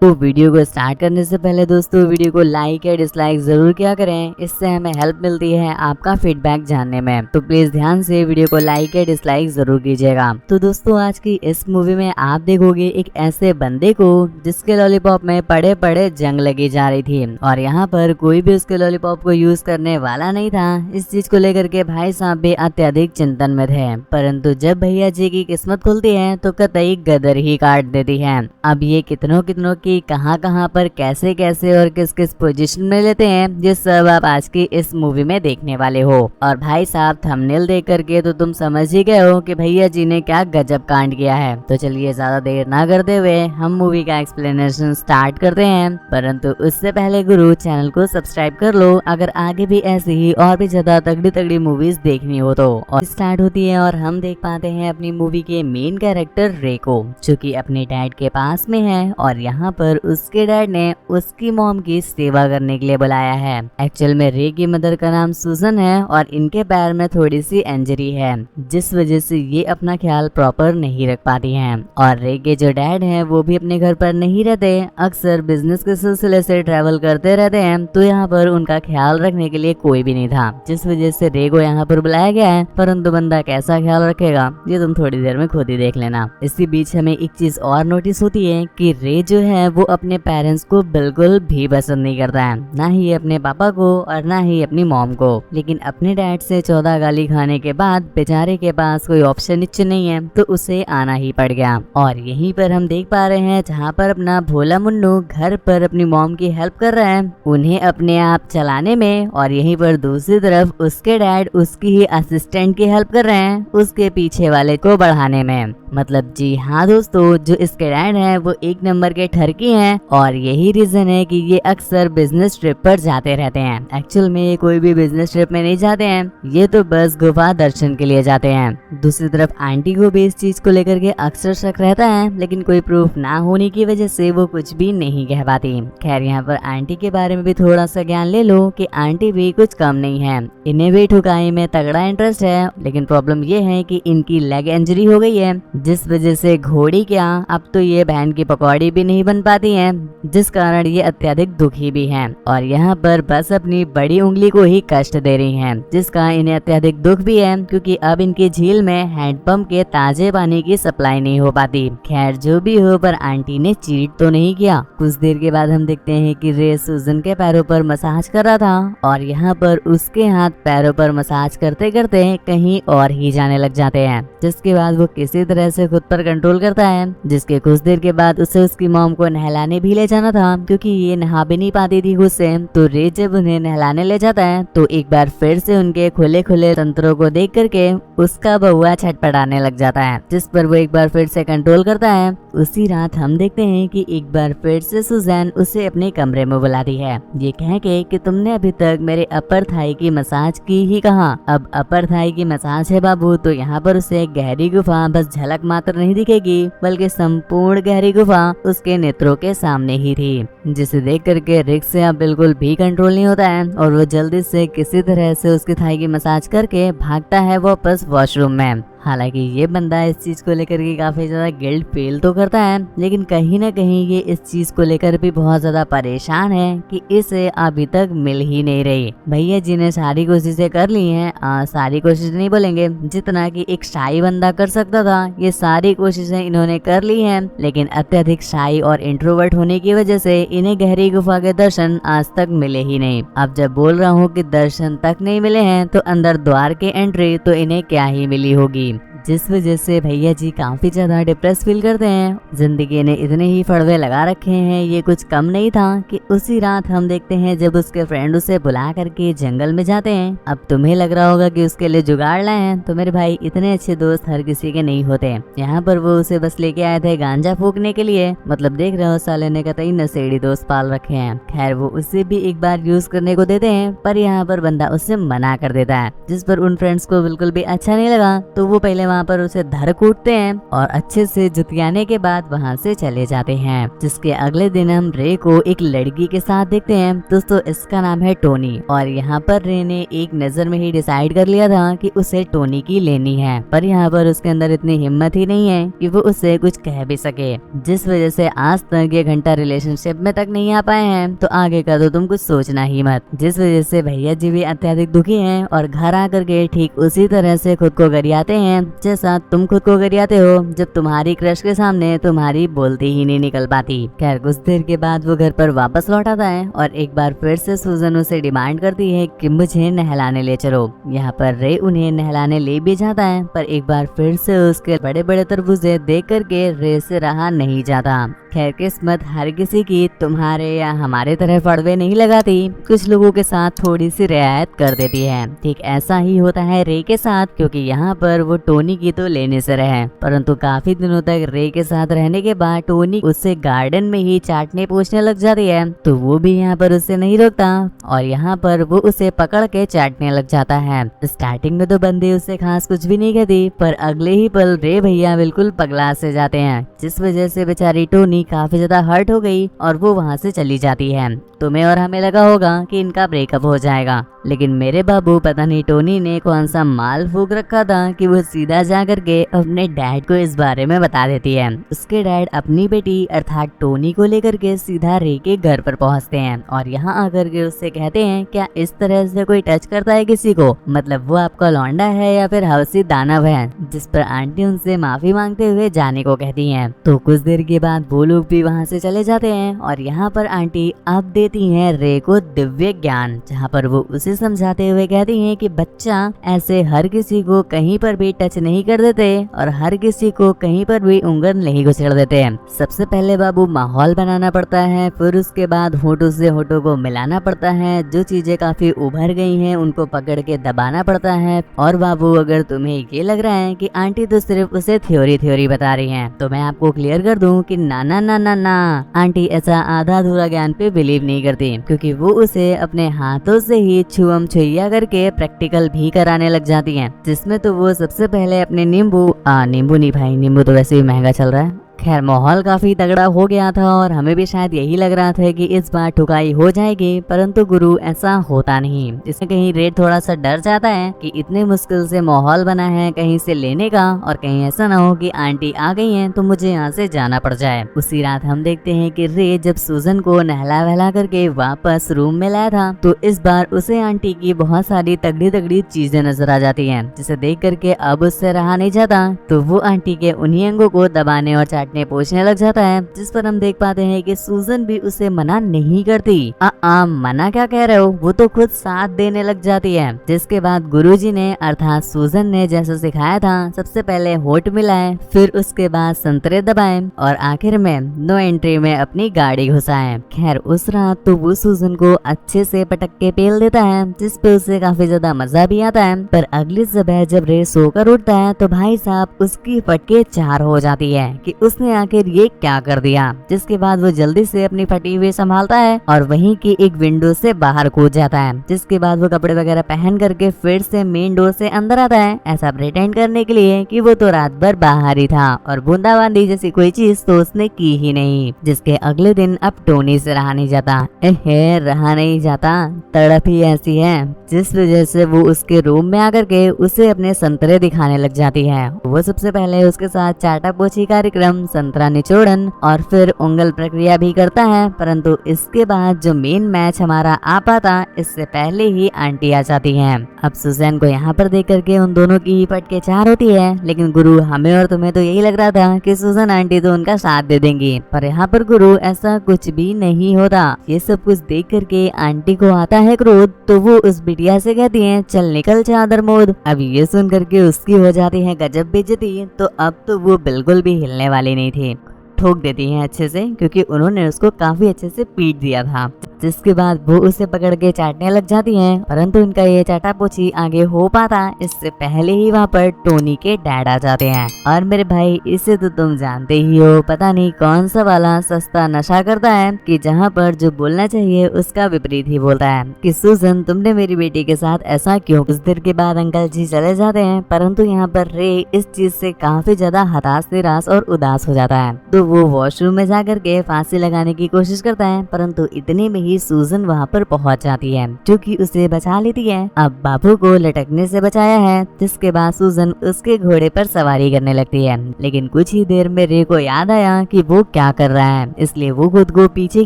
तो वीडियो को स्टार्ट करने से पहले दोस्तों वीडियो को लाइक या डिसलाइक जरूर किया करें, इससे हमें हेल्प मिलती है आपका फीडबैक जानने में। तो प्लीज ध्यान से वीडियो को लाइक या डिसलाइक जरूर कीजिएगा। तो दोस्तों आज की इस मूवी में आप देखोगे एक ऐसे बंदे को जिसके लॉलीपॉप में पड़े पड़े जंग लगी जा रही थी और यहाँ पर कोई भी उसके लॉलीपॉप को यूज करने वाला नहीं था। इस चीज को लेकर के भाई साहब भी अत्यधिक चिंतन में थे, परंतु जब भैया जी की किस्मत खुलती है तो कतई गदर ही काट देती है। अब ये कितनों कितनों की कहां पर कैसे कैसे और किस किस पोजीशन में लेते हैं, ये सब आप आज की इस मूवी में देखने वाले हो। और भाई साहब थंबनेल देख करके तो तुम समझ ही गए हो कि भैया जी ने क्या गजब कांड किया है। तो चलिए ज्यादा देर ना करते हुए हम मूवी का एक्सप्लेनेशन स्टार्ट करते हैं, परंतु उससे पहले गुरु चैनल को सब्सक्राइब कर लो अगर आगे भी ऐसी ही और भी ज्यादा तगड़ी तगड़ी मूवीज देखनी हो तो। और स्टार्ट होती है और हम देख पाते हैं अपनी मूवी के मेन कैरेक्टर रे को, जो कि अपने डैड के पास में है और यहाँ पर उसके डैड ने उसकी मॉम की सेवा करने के लिए बुलाया है। एक्चुअल में रे की मदर का नाम सुजन है और इनके पैर में थोड़ी सी इंजरी है, जिस वजह से ये अपना ख्याल प्रॉपर नहीं रख पाती हैं। और रे के जो डैड हैं वो भी अपने घर पर नहीं रहते, अक्सर बिजनेस के सिलसिले से ट्रैवल करते रहते हैं, तो यहाँ पर उनका ख्याल रखने के लिए कोई भी नहीं था, जिस वजह से रे को यहाँ पर बुलाया गया है। परंतु बंदा कैसा ख्याल रखेगा ये तुम थोड़ी देर में खुद ही देख लेना। इसी बीच हमें एक चीज और नोटिस होती है कि रे जो है वो अपने पेरेंट्स को बिल्कुल भी पसंद नहीं करता है, ना ही अपने पापा को और ना ही अपनी मॉम को। लेकिन अपने डैड से 14 गाली खाने के बाद बेचारे के पास कोई ऑप्शन नहीं है, तो उसे आना ही पड़ गया। और यहीं पर हम देख पा रहे हैं जहाँ पर अपना भोला मुन्नू घर पर अपनी मॉम की हेल्प कर रहा है उन्हें अपने आप चलाने में, और यहीं पर दूसरी तरफ उसके डैड उसकी ही असिस्टेंट की हेल्प कर रहे हैं उसके पीछे वाले को बढ़ाने में। मतलब जी हाँ दोस्तों, जो इसके डैड हैं वो एक नंबर के ठरकी हैं और यही रीजन है कि ये अक्सर बिजनेस ट्रिप पर जाते रहते हैं। एक्चुअल में ये कोई भी बिजनेस ट्रिप में नहीं जाते हैं, ये तो बस गुफा दर्शन के लिए जाते हैं। दूसरी तरफ आंटी को भी इस चीज को लेकर के अक्सर शक रहता है, लेकिन कोई प्रूफ ना होने की वजह से वो कुछ भी नहीं कह पाती। खैर यहाँ पर आंटी के बारे में भी थोड़ा सा ज्ञान ले लो कि आंटी भी कुछ कम नहीं है, इन्हें भी ठुकाई में तगड़ा इंटरेस्ट है। लेकिन प्रॉब्लम ये है कि इनकी लेग इंजरी हो गई है, जिस वजह से घोड़ी क्या अब तो ये बहन की पकौड़ी भी नहीं बन पाती हैं, जिस कारण ये अत्यधिक दुखी भी हैं और यहाँ पर बस अपनी बड़ी उंगली को ही कष्ट दे रही हैं, जिसका इन्हें अत्यधिक दुख भी है क्योंकि अब इनकी झील में हैंडपंप के ताजे पानी की सप्लाई नहीं हो पाती। खैर जो भी हो, पर आंटी ने चीट तो नहीं किया। कुछ देर के बाद हम देखते हैं कि रे सुजन के पैरों पर मसाज कर रहा था और यहाँ पर उसके हाथ पैरों पर मसाज करते करते कहीं और ही जाने लग जाते हैं, जिसके बाद वो किसी तरह से खुद पर कंट्रोल करता है। जिसके कुछ देर के बाद उसे उसकी मॉम को नहलाने भी ले जाना था, क्योंकि ये नहा भी नहीं पाती थी खुद से। तो रे जब उन्हें नहलाने ले जाता है तो एक बार फिर से उनके खुले खुले तंत्रों को देख करके उसका बउआ छटपटाने लग जाता है, जिस पर वो एक बार फिर से कंट्रोल करता है। उसी रात हम देखते हैं कि एक बार फिर से सुजैन उसे अपने कमरे में बुलाती है, ये कह के कि तुमने अभी तक मेरे अपर थाई की मसाज की ही कहाँ। अब अपर थाई की मसाज है बाबू, तो यहाँ पर उसे गहरी गुफा बस झलक मात्र नहीं दिखेगी, बल्कि संपूर्ण गहरी गुफा उसके नेत्रों के सामने ही थी, जिसे देख करके रिक से अब बिल्कुल भी कंट्रोल नहीं होता है और वो जल्दी से किसी तरह से उसकी थाई की मसाज करके भागता है वापस वॉशरूम में। हालांकि ये बंदा इस चीज को लेकर के काफी ज्यादा गिल्ट फील तो करता है, लेकिन कहीं ना कहीं ये इस चीज को लेकर भी बहुत ज्यादा परेशान है कि इसे अभी तक मिल ही नहीं रही। भैया जी ने सारी कोशिशें कर ली हैं, सारी कोशिश नहीं बोलेंगे, जितना कि एक शाई बंदा कर सकता था ये सारी कोशिशें इन्होंने कर ली हैं, लेकिन अत्यधिक शाई और इंट्रोवर्ट होने की वजह से इन्हें गहरी गुफा के दर्शन आज तक मिले ही नहीं। अब जब बोल रहा हूँ कि दर्शन तक नहीं मिले हैं, तो अंदर द्वार के एंट्री तो इन्हें क्या ही मिली होगी, जिस वजह से भैया जी काफी ज्यादा डिप्रेस फील करते हैं। जिंदगी ने इतने ही फड़वे लगा रखे हैं, ये कुछ कम नहीं था कि उसी रात हम देखते हैं जब उसके फ्रेंड उसे बुला करके जंगल में जाते हैं। अब तुम्हें लग रहा होगा कि उसके लिए जुगाड़ लाए हैं, तो मेरे भाई इतने अच्छे दोस्त हर किसी के नहीं होते। यहाँ पर वो उसे बस लेके आए थे गांजा फूकने के लिए, मतलब देख रहे हो साले ने कतई नशेड़ी दोस्त पाल रखे हैं। खैर वो उसे भी एक बार यूज करने को देते हैं, पर यहाँ पर बंदा उससे मना कर देता है, जिस पर उन फ्रेंड्स को बिल्कुल भी अच्छा नहीं लगा, तो वो पहले वहाँ पर उसे धर कूटते हैं और अच्छे से जुतियाने के बाद वहाँ से चले जाते हैं। जिसके अगले दिन हम रे को एक लड़की के साथ देखते हैं। दोस्तों इसका नाम है टोनी और यहाँ पर रे ने एक नजर में ही डिसाइड कर लिया था कि उसे टोनी की लेनी है, पर यहाँ पर उसके अंदर इतनी हिम्मत ही नहीं है कि वो उससे कुछ कह भी सके, जिस वजह से आज तक ये घंटा रिलेशनशिप में तक नहीं आ पाए हैं। तो आगे का तो तुम कुछ सोचना ही मत। जिस वजह से भैया जी भी अत्यधिक दुखी हैं और घर आकर के ठीक उसी तरह से खुद को गरियाते हैं जैसा तुम खुद को गरियाते हो जब तुम्हारी क्रश के सामने तुम्हारी बोलती ही नहीं निकल पाती। खैर कुछ देर के बाद वो घर पर वापस लौट आता है और एक बार फिर से सूजन उसे डिमांड करती है कि मुझे नहलाने ले चलो। यहाँ पर रे उन्हें नहलाने ले भी जाता है, पर एक बार फिर से उसके बड़े बड़े तरबूजे देख करके रे से रहा नहीं जाता। खैर किस्मत हर किसी की तुम्हारे या हमारे तरह फड़वे नहीं लगाती, कुछ लोगों के साथ थोड़ी सी रियायत कर देती है। ठीक ऐसा ही होता है रे के साथ, क्योंकि यहाँ पर वो टोनी की तो लेने से रहे, परंतु काफी दिनों तक रे के साथ रहने के बाद टोनी उससे गार्डन में ही चाटने पूछने लग जाती है। तो वो भी यहाँ पर उससे नहीं रोकता और यहाँ पर वो उसे पकड़ के चाटने लग जाता है। स्टार्टिंग में तो बंदी उससे खास कुछ भी नहीं कहती, पर अगले ही पल रे भैया बिल्कुल पगला से जाते हैं, जिस वजह से बेचारी टोनी काफी ज्यादा हर्ट हो गई और वो वहाँ से चली जाती है। तुम्हें और हमें लगा होगा कि इनका ब्रेकअप हो जाएगा, लेकिन मेरे बाबू पता नहीं टोनी ने कौन सा माल फूक रखा था कि वो सीधा जा करके अपने डैड को इस बारे में बता देती है। उसके डैड अपनी बेटी अर्थात टोनी को लेकर के सीधा रे के घर पर पहुंचते हैं और यहाँ आकर के उससे कहते हैं क्या इस तरह से कोई टच करता है किसी को, मतलब वो आपका लौंडा है या फिर हवसी दानव है। जिस पर आंटी उनसे माफी मांगते हुए जाने को कहती है। तो कुछ देर के बाद वो लोग भी वहाँ से चले जाते हैं और यहाँ पर आंटी अब देती हैं रे को दिव्य ज्ञान, जहाँ पर वो उसे समझाते हुए कहती हैं कि बच्चा ऐसे हर किसी को कहीं पर भी टच नहीं कर देते और हर किसी को कहीं पर भी उंगल नहीं घुसेड़ देते हैं। सबसे पहले बाबू माहौल बनाना पड़ता है, फिर उसके बाद होठों से होठों को मिलाना पड़ता है, जो चीजें काफी उभर गई हैं उनको पकड़ के दबाना पड़ता है। और बाबू अगर तुम्हें ये लग रहा है कि आंटी तो सिर्फ उसे थ्योरी बता रही हैं, तो मैं आपको क्लियर कर दूं कि ना ना ना ना ना, आंटी ऐसा आधा अधूरा ज्ञान पे बिलीव नहीं करती, क्योंकि वो उसे अपने हाथों से ही छुअम छुइया करके प्रैक्टिकल भी कराने लग जाती हैं, जिसमें तो वो सबसे पहले अपने नींबू नहीं भाई, नींबू तो वैसे भी महंगा चल रहा है। खैर माहौल काफी तगड़ा हो गया था और हमें भी शायद यही लग रहा था कि इस बार ठुकाई हो जाएगी, परंतु गुरु ऐसा होता नहीं। इसमें कहीं रेड थोड़ा सा डर जाता है कि इतने मुश्किल से माहौल बना है कहीं से लेने का, और कहीं ऐसा ना हो कि आंटी आ गई हैं तो मुझे यहाँ से जाना पड़ जाए। उसी रात हम देखते हैं कि रे जब सूजन को नहला वहला करके वापस रूम में लाया था, तो इस बार उसे आंटी की बहुत सारी तगड़ी चीजें नजर आ जाती है, जिसे देख करके अब उससे रहा नहीं जाता। तो वो आंटी के उन्हीं अंगों को दबाने और चाटने पूछने लग जाता है, जिस पर हम देख पाते हैं कि सूजन भी उसे मना नहीं करती। मना क्या कह रहे हो, वो तो खुद साथ देने लग जाती है। जिसके बाद गुरुजी ने अर्थात सूजन ने जैसा सिखाया था, सबसे पहले होठ मिलाए, फिर उसके बाद संतरे दबाए और आखिर में नो एंट्री में अपनी गाड़ी घुसाए। खैर उस रात तो वो सूजन को अच्छे से पटक के पेल देता है, जिस पे उसे काफी ज्यादा मजा भी आता है। पर अगली सुबह जब रे सोकर उठता है तो भाई साहब उसकी फटके 4 हो जाती है कि उसने आखिर ये क्या कर दिया। जिसके बाद वो जल्दी से अपनी फटी हुई संभालता है और वहीं की एक विंडो से बाहर कूद जाता है। जिसके बाद वो कपड़े वगैरह पहन करके फिर से मेन डोर से अंदर आता है, ऐसा प्रिटेंड करने के लिए कि वो तो रात भर बाहर ही था और बूंदाबांदी जैसी कोई चीज तो उसने की ही नहीं। जिसके अगले दिन अब टोनी से रहा नहीं जाता, रहा नहीं जाता, तड़प ही ऐसी है, जिस वजह से वो उसके रूम में आकर के उसे अपने संतरे दिखाने लग जाती है। वो सबसे पहले उसके साथ चाटा पोछी कार्यक्रम, संतरा निचोड़न और फिर उंगल प्रक्रिया भी करता है, परंतु इसके बाद जो मेन मैच हमारा आ पाता, इससे पहले ही आंटी आ जाती है। अब सुजैन को यहाँ पर देख करके उन दोनों की ही फटके 4 होती है, लेकिन गुरु हमें और तुम्हें तो यही लग रहा था कि सुजैन आंटी तो उनका साथ दे देंगी, पर यहाँ पर गुरु ऐसा कुछ भी नहीं होता। ये सब कुछ देख करके आंटी को आता है क्रोध, तो वो उस बिटिया से कहती है चल निकल चादर मोद। अब ये सुन करके उसकी हो जाती है गजब बेइज्जती, तो अब तो वो बिल्कुल भी हिलने वाली नहीं थी, ठोक देती हैं अच्छे से, क्योंकि उन्होंने उसको काफी अच्छे से पीट दिया था। जिसके बाद वो उसे पकड़ के चाटने लग जाती है, परंतु इनका ये चाटापोची आगे हो पाता इससे पहले ही वहाँ पर टोनी के डैड आ जाते हैं। और मेरे भाई इसे तो तुम जानते ही हो, पता नहीं कौन सा वाला सस्ता नशा करता है कि जहाँ पर जो बोलना चाहिए उसका विपरीत ही बोलता है कि सूजन तुमने मेरी बेटी के साथ ऐसा क्यों। कुछ देर के बाद अंकल जी चले जाते हैं, परंतु यहाँ पर रे इस चीज से काफी ज्यादा हताश, निराश और उदास हो जाता है। तो वो वॉशरूम में जाकर के फांसी लगाने की कोशिश करता है, परंतु इतने में ही सूजन वहाँ पर पहुँच जाती है जो कि उसे बचा लेती है। अब बाबू को लटकने से बचाया है, जिसके बाद सूजन उसके घोड़े पर सवारी करने लगती है। लेकिन कुछ ही देर में रे को याद आया कि वो क्या कर रहा है, इसलिए वो खुद को पीछे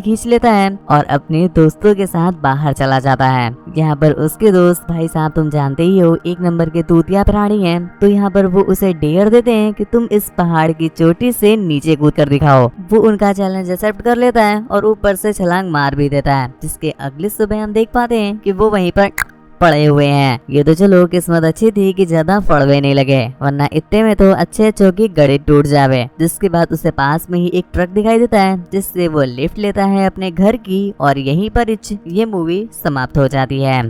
खींच लेता है और अपने दोस्तों के साथ बाहर चला जाता है। यहाँ पर उसके दोस्त भाई साहब तुम जानते ही हो एक नंबर के तूतिया प्राणी हैं, तो यहाँ पर वो उसे डेयर देते हैं कि तुम इस पहाड़ की चोटी से नीचे कूद कर दिखाओ। वो उनका चैलेंज एक्सेप्ट कर लेता है और ऊपर से छलांग मार भी देता है, जिसके अगली सुबह हम देख पाते हैं कि वो वहीं पर पड़े हुए हैं। ये तो चलो किस्मत अच्छी थी कि ज्यादा फड़वे नहीं लगे, वरना इतने में तो अच्छे अच्छों की गड़ी टूट जावे। जिसके बाद उसे पास में ही एक ट्रक दिखाई देता है, जिससे वो लिफ्ट लेता है अपने घर की, और यहीं पर ये मूवी समाप्त हो जाती है।